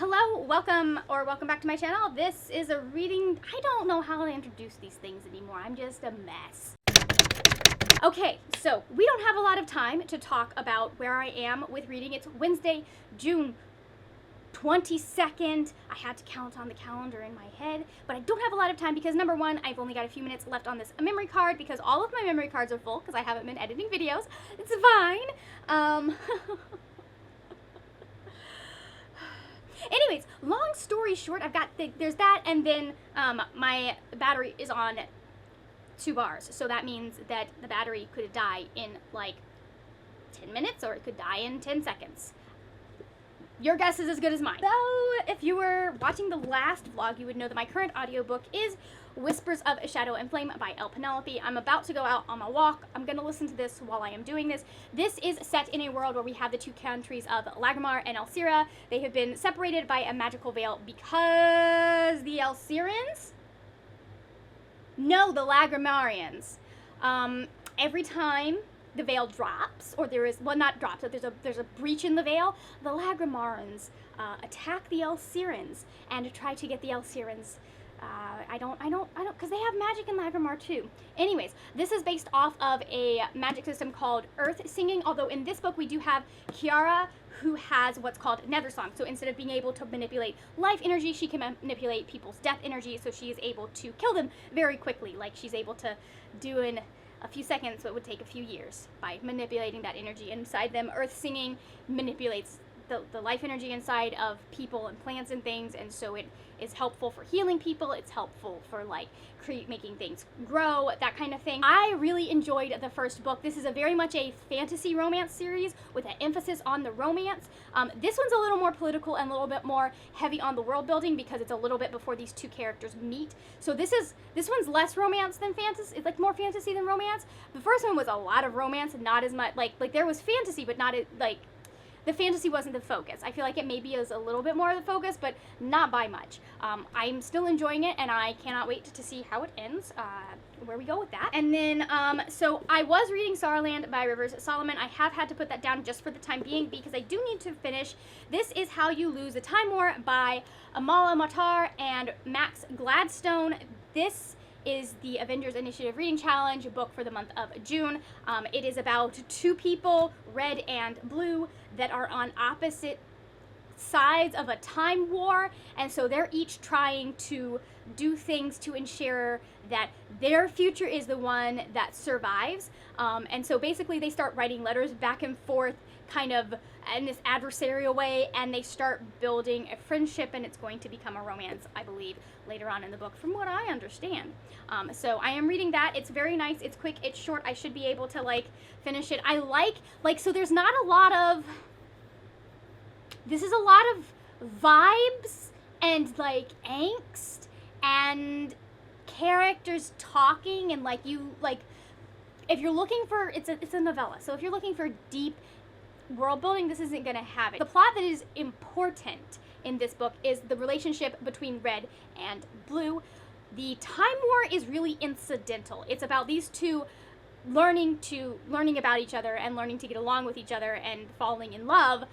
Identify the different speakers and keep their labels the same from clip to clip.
Speaker 1: Hello, welcome back to my channel. This is a reading. I don't know how to introduce these things anymore. I'm just a mess. Okay, so we don't have a lot of time to talk about where I am with reading. It's Wednesday, June 22nd. I had to count on the calendar in my head, but I don't have a lot of time because number one, I've only got a few minutes left on this memory card because all of my memory cards are full because I haven't been editing videos. It's fine. Anyways, long story short, I've got there's that, and then my battery is on 2 bars, so that means that the battery could die in like 10 minutes or it could die in 10 seconds. Your guess is as good as mine. So if you were watching the last vlog, you would know that my current audiobook is Whispers of Shadow and Flame by Elle Penelope. I'm about to go out on my walk. I'm going to listen to this while I am doing this. This is set in a world where we have the two countries of Weimar and Elle. They have been separated by a magical veil because the Elsirians? No, the Lagrimarians. Every time the veil drops, or there is, well, not drops, but there's a breach in the veil, the Lagrimarans attack the Elsirians and try to get the Elsirians. Because they have magic in Lagrimar too. Anyways, this is based off of a magic system called Earth Singing, although in this book we do have Kiara, who has what's called Nether Song. So instead of being able to manipulate life energy, she can manipulate people's death energy, so she is able to kill them very quickly. Like, she's able to do in a few seconds what would take a few years by manipulating that energy inside them. Earth Singing manipulates the life energy inside of people and plants and things, and so it is helpful for healing people. It's helpful for like making things grow, that kind of thing. I really enjoyed the first book. This is very much a fantasy romance series with an emphasis on the romance. This one's a little more political and a little bit more heavy on the world building because it's a little bit before these two characters meet. So this one's less romance than fantasy. It's like more fantasy than romance. The first one was a lot of romance and not as much like there was fantasy, but not like the fantasy wasn't the focus. I feel like it maybe is a little bit more of the focus, but not by much. I'm still enjoying it, and I cannot wait to see how it ends, where we go with that. And then, so I was reading Sorrowland by Rivers Solomon. I have had to put that down just for the time being because I do need to finish This Is How You Lose a Time War by Amala Matar and Max Gladstone. This is the Avengers Initiative Reading Challenge book for the month of June. It is about two people, red and blue, that are on opposite sides of a time war, and so they're each trying to do things to ensure that their future is the one that survives. And so basically they start writing letters back and forth kind of in this adversarial way, and they start building a friendship, and it's going to become a romance, I believe, later on in the book, from what I understand. So I am reading that. It's very nice. It's quick. It's short. I should be able to like finish it. I like so there's not a lot of, this is a lot of vibes and like angst and characters talking, and like you like if you're looking for, it's a novella, so if you're looking for deep world building, this isn't gonna have it. The plot that is important in this book is the relationship between red and blue. The time war is really incidental. It's about these two learning about each other and learning to get along with each other and falling in love.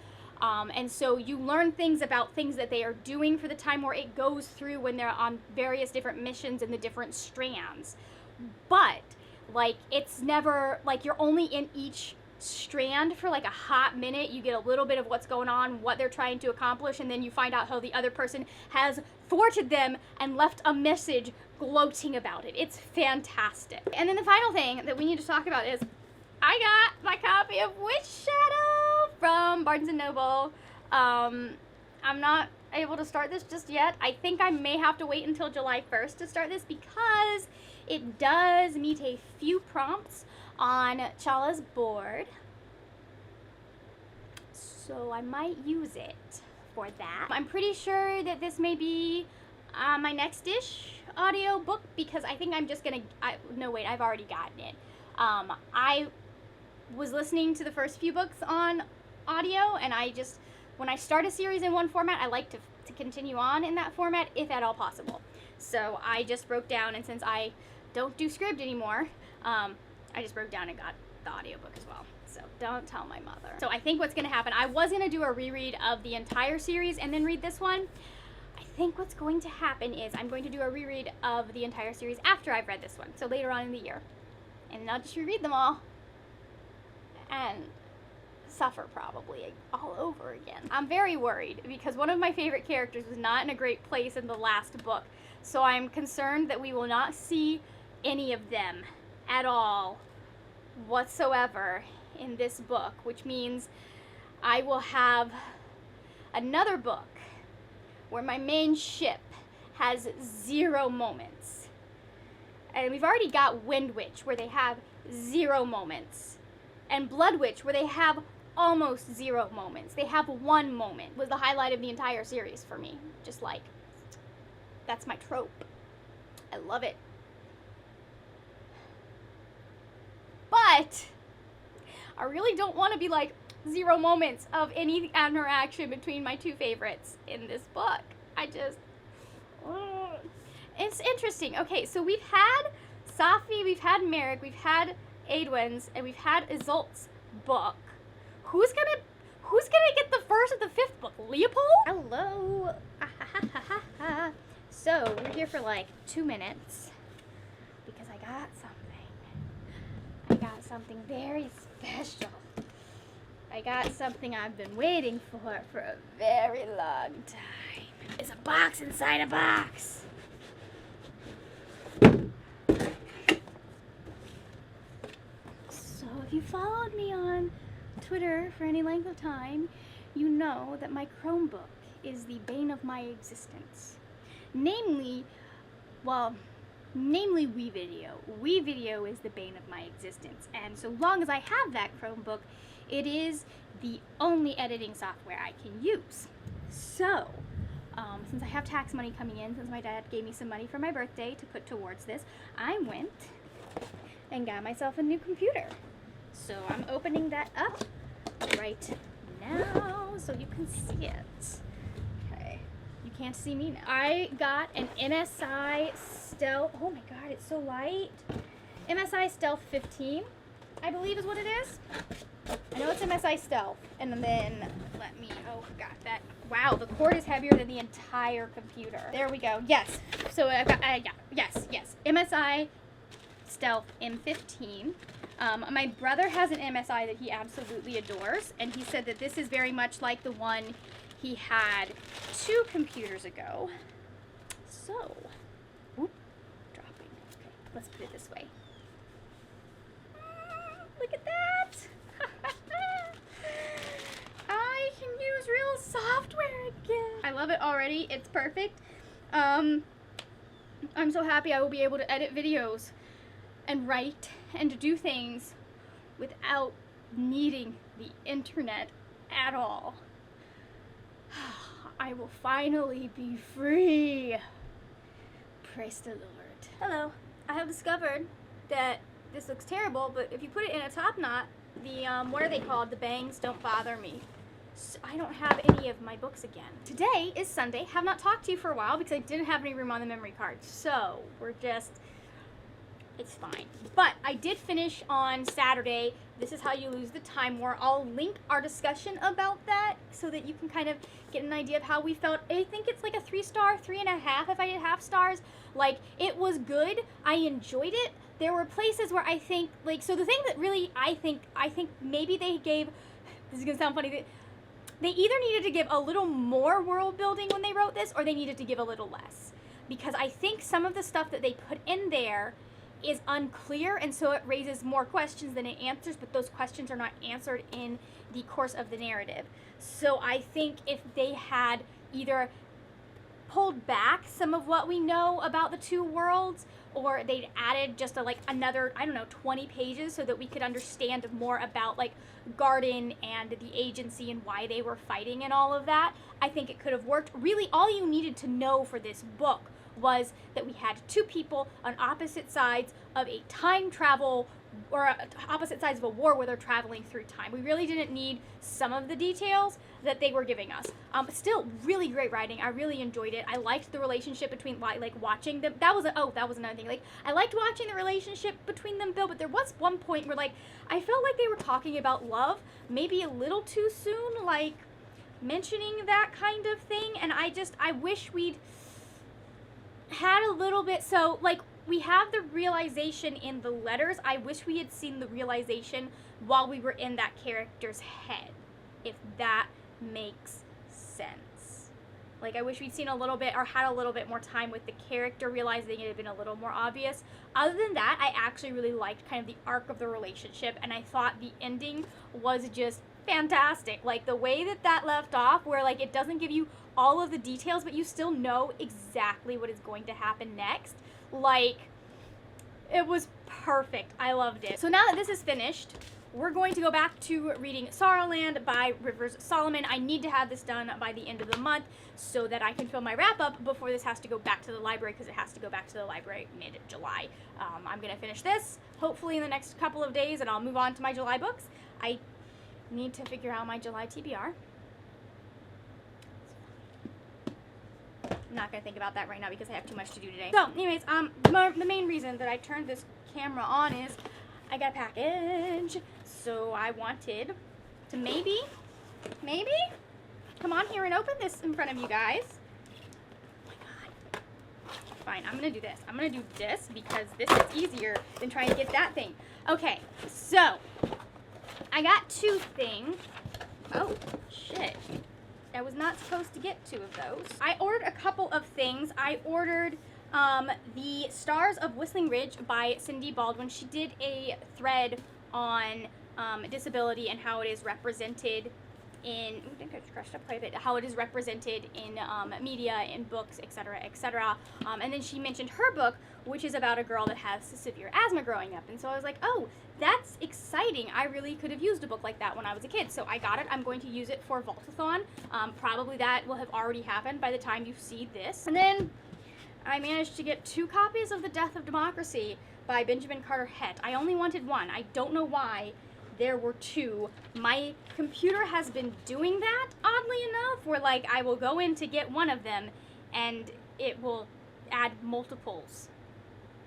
Speaker 1: And so you learn things about things that they are doing for the time war. It goes through when they're on various different missions in the different strands. But like, it's never like you're only in each strand for like a hot minute. You get a little bit of what's going on, what they're trying to accomplish, and then you find out how the other person has thwarted them and left a message gloating about it. It's fantastic. And then the final thing that we need to talk about is I got my copy of Witch Shadow from Barnes & Noble. I'm not able to start this just yet. I think I may have to wait until July 1st to start this because it does meet a few prompts on Chala's board, so I might use it for that. I'm pretty sure that this may be my next-ish audio book because I think I'm just gonna, no wait, I've already gotten it. I was listening to the first few books on audio, and when I start a series in one format, I like to continue on in that format if at all possible. So I just broke down, and since I don't do Scribd anymore, I just broke down and got the audiobook as well. so don't tell my mother. So I think what's gonna happen, I was gonna do a reread of the entire series and then read this one. I think what's going to happen is I'm going to do a reread of the entire series after I've read this one, so later on in the year. And I'll just reread them all and suffer probably all over again. I'm very worried because one of my favorite characters was not in a great place in the last book, so I'm concerned that we will not see any of them at all whatsoever in this book, which means I will have another book where my main ship has 0 moments. And we've already got Wind Witch where they have 0 moments. And Blood Witch where they have almost 0 moments. They have 1 moment. Was the highlight of the entire series for me. Just like, that's my trope. I love it. But I really don't want to be like 0 moments of any interaction between my 2 favorites in this book. It's interesting. Okay, so we've had Safi, we've had Merrick, we've had Adwin's, and we've had Isolt's book. Who's gonna get the first of the 5th book? Leopold? Hello. So we're here for like 2 minutes because I got something very special. I got something I've been waiting for a very long time. It's a box inside a box. So if you followed me on Twitter for any length of time, you know that my Chromebook is the bane of my existence. Namely WeVideo. WeVideo is the bane of my existence, and so long as I have that Chromebook, it is the only editing software I can use. So, since I have tax money coming in, since my dad gave me some money for my birthday to put towards this, I went and got myself a new computer. So I'm opening that up right now so you can see it. Okay, you can't see me now. I got an MSI Stealth, oh my god, it's so light. MSI Stealth 15, I believe is what it is. I know it's MSI Stealth, and then let me, oh god, that, wow, the cord is heavier than the entire computer. There we go, yes. So I've got, yeah, yes, MSI Stealth M15. My brother has an MSI that he absolutely adores, and he said that this is very much like the one he had 2 computers ago. So, whoop, dropping. Okay, let's put it this way. Look at that! I can use real software again. I love it already. It's perfect. I'm so happy I will be able to edit videos and write and to do things without needing the internet at all. I will finally be free. Praise the Lord. Hello. I have discovered that this looks terrible, but if you put it in a top knot, the, what are they called? The bangs don't bother me. So I don't have any of my books again. Today is Sunday. Have not talked to you for a while because I didn't have any room on the memory card. So we're just, it's fine. But I did finish on Saturday. This is How You Lose the Time War. I'll link our discussion about that so that you can kind of get an idea of how we felt. I think it's like a 3-star, 3.5 if I did half stars. Like, it was good. I enjoyed it. There were places where I think, like, so the thing that really I think maybe they gave, this is going to sound funny, they either needed to give a little more world building when they wrote this, or they needed to give a little less. Because I think some of the stuff that they put in there is unclear, and so it raises more questions than it answers, but those questions are not answered in the course of the narrative. So I think if they had either pulled back some of what we know about the 2 worlds, or they'd added just another, I don't know, 20 pages so that we could understand more about like Garden and the agency and why they were fighting and all of that, I think it could have worked. Really, all you needed to know for this book was that we had 2 people on opposite sides of a time travel or opposite sides of a war where they're traveling through time. We really didn't need some of the details that they were giving us. Still, really great writing. I really enjoyed it. I liked the relationship between, like watching them. That was another thing. Like, I liked watching the relationship between them build, but there was one point where, like, I felt like they were talking about love maybe a little too soon, like mentioning that kind of thing, and I wish we'd had a little bit. So, like, we have the realization in the letters. I wish we had seen the realization while we were in that character's head, if that makes sense. Like, I wish we'd seen a little bit, or had a little bit more time with the character realizing it had been a little more obvious. Other than that, I actually really liked kind of the arc of the relationship, and I thought the ending was just fantastic. Like, the way that left off, where, like, it doesn't give you all of the details, but you still know exactly what is going to happen next. Like, it was perfect. I loved it. So now that this is finished, we're going to go back to reading Sorrowland by Rivers Solomon. I need to have this done by the end of the month so that I can film my wrap-up before this has to go back to the library, because it has to go back to the library mid-July. I'm going to finish this, hopefully in the next couple of days, and I'll move on to my July books. I need to figure out my July TBR. I'm not going to think about that right now because I have too much to do today. So, anyways, the main reason that I turned this camera on is I got a package. So I wanted to maybe come on here and open this in front of you guys. Oh my god. Fine, I'm going to do this. I'm going to do this because this is easier than trying to get that thing. Okay, so I got two things. Oh, shit. I was not supposed to get two of those. I ordered a couple of things. I ordered the Stars of Whistling Ridge by Cindy Baldwin. She did a thread on disability and how it is represented in, I think I scratched up quite a bit, how it is represented in media, in books, etc., etc. And then she mentioned her book, which is about a girl that has severe asthma growing up. And so I was like, oh, that's exciting. I really could have used a book like that when I was a kid. So I got it. I'm going to use it for Vaultathon. Probably that will have already happened by the time you see this. And then I managed to get 2 copies of The Death of Democracy by Benjamin Carter Hett. I only wanted 1. I don't know why there were 2. My computer has been doing that, oddly enough, where, like, I will go in to get one of them and it will add multiples.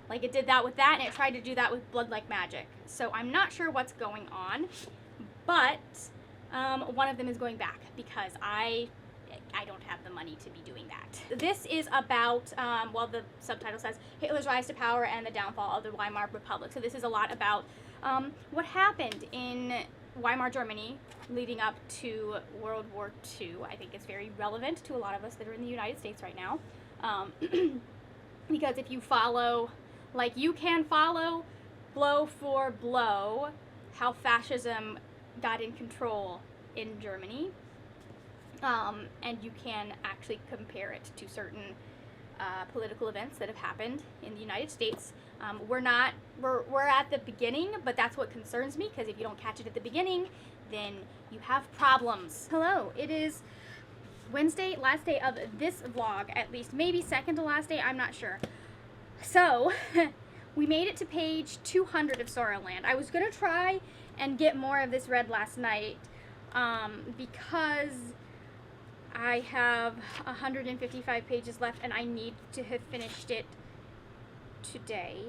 Speaker 1: Like, it did that with that, and it tried to do that with Blood Like Magic. So I'm not sure what's going on, but one of them is going back because I don't have the money to be doing that. This is about, well, the subtitle says Hitler's Rise to Power and the Downfall of the Weimar Republic. So this is a lot about what happened in Weimar Germany leading up to World War II. I think it's very relevant to a lot of us that are in the United States right now. Because if you follow, like, you can follow blow for blow how fascism got in control in Germany. And you can actually compare it to certain political events that have happened in the United States. We're at the beginning, but that's what concerns me, because if you don't catch it at the beginning, then you have problems. Hello, it is Wednesday, last day of this vlog, at least, maybe second to last day, I'm not sure. So, we made it to page 200 of Sorrowland. I was gonna try and get more of this read last night, because I have 155 pages left and I need to have finished it today.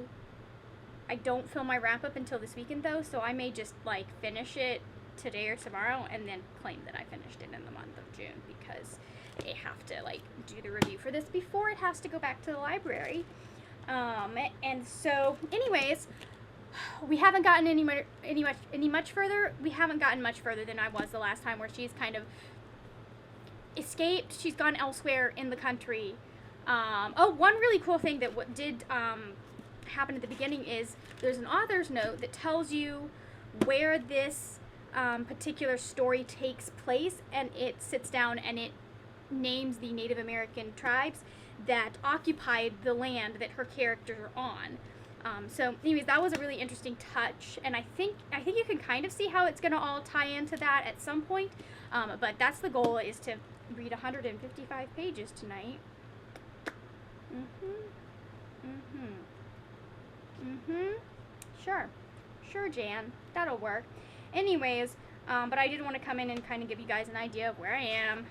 Speaker 1: I don't film my wrap up until this weekend though, so I may just, like, finish it today or tomorrow and then claim that I finished it in the month of June, because they have to, like, do the review for this before it has to go back to the library. And so, anyways, we haven't gotten much further. We haven't gotten much further than I was the last time, where she's kind of escaped. She's gone elsewhere in the country. Oh, one really cool thing that did happen at the beginning is there's an author's note that tells you where this particular story takes place, and it sits down and it names the Native American tribes that occupied the land that her characters are on. So anyways, that was a really interesting touch, and I think you can kind of see how it's going to all tie into that at some point, but that's the goal, is to read 155 pages tonight. Sure. Sure, Jan, that'll work. Anyways, but I did want to come in and kind of give you guys an idea of where I am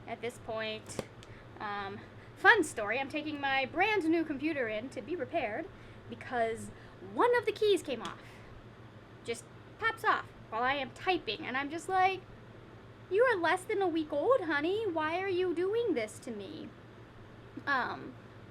Speaker 1: at this point. Fun story, I'm taking my brand new computer in to be repaired because one of the keys came off. Just pops off while I am typing, and I'm just like, you are less than a week old, honey. Why are you doing this to me?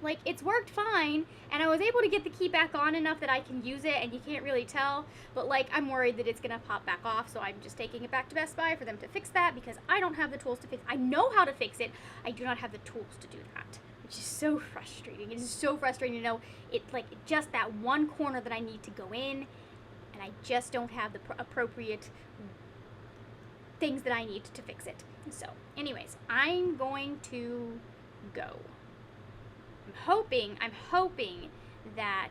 Speaker 1: Like, it's worked fine, and I was able to get the key back on enough that I can use it, and you can't really tell, but, like, I'm worried that it's gonna pop back off, so I'm just taking it back to Best Buy for them to fix that, because I don't have the tools to fix it. I know how to fix it, I do not have the tools to do that, which is so frustrating. It is so frustrating to know it's, like, just that one corner that I need to go in, and I just don't have the appropriate things that I need to fix it. So, anyways, I'm going to go. I'm hoping that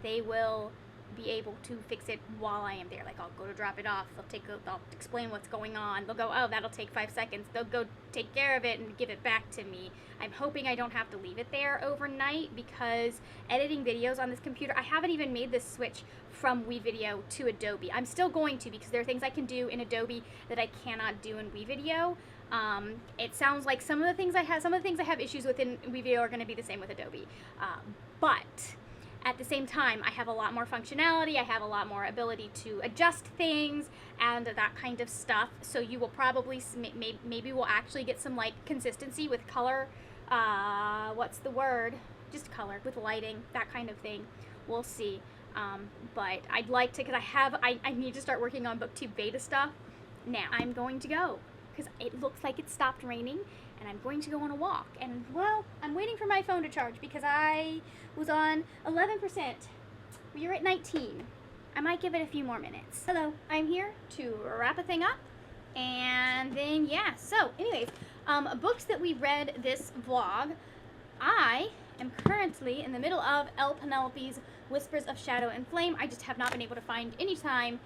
Speaker 1: they will be able to fix it while I am there. Like, I'll go to drop it off, they'll explain what's going on, they'll go, oh, that'll take 5 seconds, they'll go take care of it and give it back to me. I'm hoping I don't have to leave it there overnight, because editing videos on this computer, I haven't even made this switch from WeVideo to Adobe. I'm still going to, because there are things I can do in Adobe that I cannot do in WeVideo. It sounds like some of the things I have issues with in WeVideo are going to be the same with Adobe. But at the same time, I have a lot more functionality, I have a lot more ability to adjust things and that kind of stuff, so you will probably, maybe we'll actually get some, like, consistency with color, what's the word? Just color, with lighting, that kind of thing. We'll see. But I'd like to, because I need to start working on BookTube beta stuff. Now, I'm going to go, because it looks like it stopped raining, and I'm going to go on a walk. And, well, I'm waiting for my phone to charge because I was on 11%. We are at 19. I might give it a few more minutes. Hello, I'm here to wrap a thing up. And then, yeah, so, anyways, books that we read this vlog. I am currently in the middle of Elle Penelope's Whispers of Shadow and Flame. I just have not been able to find any time.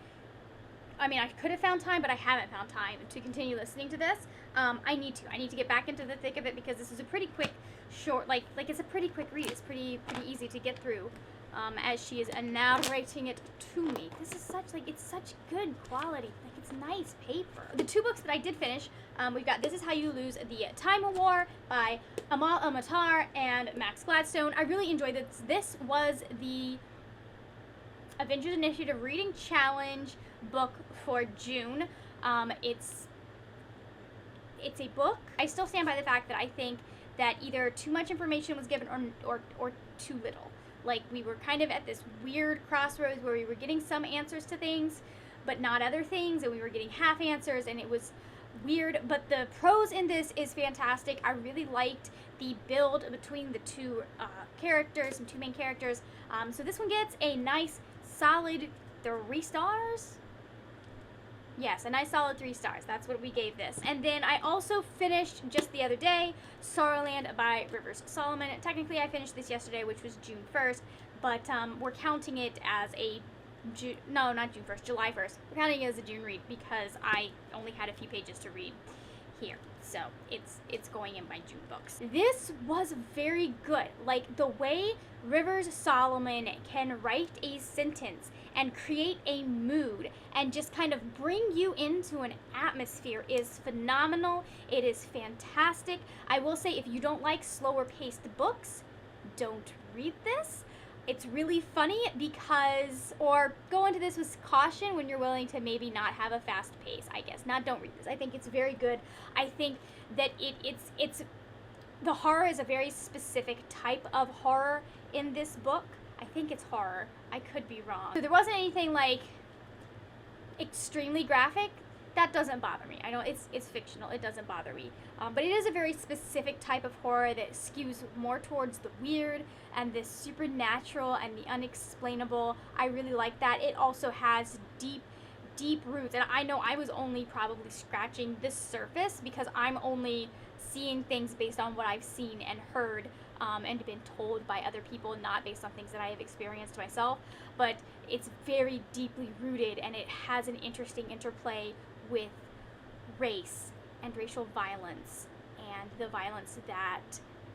Speaker 1: I mean, I could have found time, but I haven't found time to continue listening to this. I need to get back into the thick of it, because this is a pretty quick, short, like it's a pretty quick read. It's pretty easy to get through, as she is narrating it to me. This is it's such good quality. Like, it's nice paper. The 2 books that I did finish, we've got This Is How You Lose the Time of War by Amal El-Matar and Max Gladstone. I really enjoyed this. This was the Avengers Initiative Reading Challenge book for June. It's a book. I still stand by the fact that I think that either too much information was given or too little. Like, we were kind of at this weird crossroads where we were getting some answers to things, but not other things, and we were getting half answers, and it was weird. But the prose in this is fantastic. I really liked the build between the 2 characters and 2 main characters. So this one gets a nice solid 3 stars. Yes, a nice solid 3 stars. That's what we gave this. And then I also finished, just the other day, Sorrowland by Rivers Solomon. Technically, I finished this yesterday, which was June 1st, but we're counting it as a no, not June 1st, July 1st. We're counting it as a June read because I only had a few pages to read here. So it's going in my June books. This was very good. Like, the way Rivers Solomon can write a sentence and create a mood and just kind of bring you into an atmosphere is phenomenal. It is fantastic. I will say, if you don't like slower paced books, don't read this. It's really funny because, or go into this with caution when you're willing to maybe not have a fast pace, I guess. Don't read this. I think it's very good. I think that it's the horror is a very specific type of horror in this book. I think it's horror. I could be wrong. So there wasn't anything like extremely graphic. That doesn't bother me. I know it's fictional. It doesn't bother me. But it is a very specific type of horror that skews more towards the weird and the supernatural and the unexplainable. I really like that. It also has deep roots. And I know I was only probably scratching the surface because I'm only seeing things based on what I've seen and heard and been told by other people, not based on things that I have experienced myself. But it's very deeply rooted, and it has an interesting interplay with race and racial violence and the violence that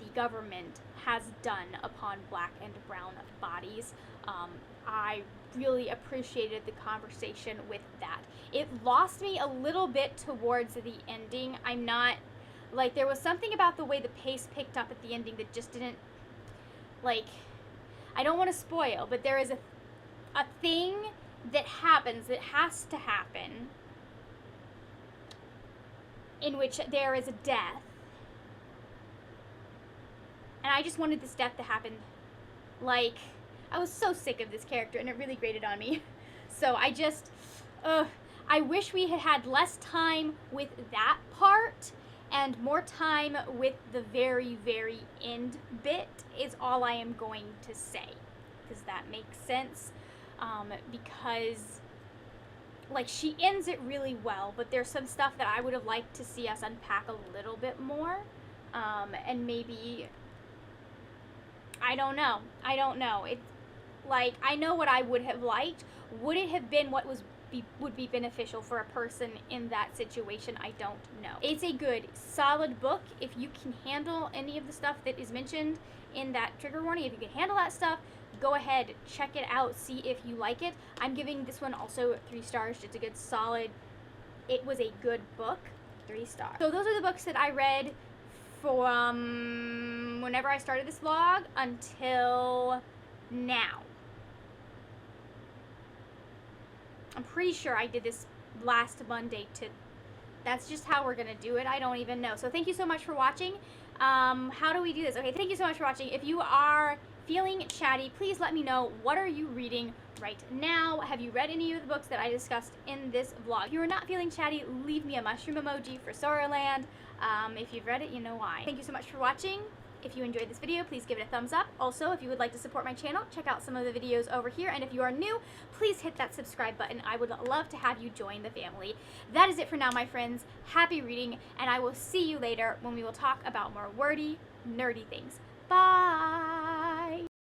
Speaker 1: the government has done upon black and brown bodies. I really appreciated the conversation with that. It lost me a little bit towards the ending. I'm not, like, there was something about the way the pace picked up at the ending that just didn't, like, I don't want to spoil, but there is a thing that happens that has to happen in which there is a death. And I just wanted this death to happen. Like, I was so sick of this character, and it really grated on me. So I wish we had had less time with that part and more time with the very, very end bit is all I am going to say. Does that make sense? Because, like, she ends it really well, but there's some stuff that I would have liked to see us unpack a little bit more. And maybe, I don't know. It's, like, I know what I would have liked. Would it have been what would be beneficial for a person in that situation? I don't know. It's a good, solid book. If you can handle any of the stuff that is mentioned in that trigger warning, if you can handle that stuff, go ahead, check it out, see if you like it. I'm giving this one also 3 stars. It's a good, solid, it was a good book, 3 stars. So those are the books that I read from whenever I started this vlog until now. I'm pretty sure I did this last Monday to, that's just how we're gonna do it. I don't even know. So thank you so much for watching. How do we do this? Okay, thank you so much for watching. If you are feeling chatty, please let me know, what are you reading right now? Have you read any of the books that I discussed in this vlog? If you are not feeling chatty, leave me a mushroom emoji for Sorrowland. If you've read it, you know why. Thank you so much for watching. If you enjoyed this video, please give it a thumbs up. Also, if you would like to support my channel, check out some of the videos over here. And if you are new, please hit that subscribe button. I would love to have you join the family. That is it for now, my friends. Happy reading, and I will see you later when we will talk about more wordy, nerdy things. Bye!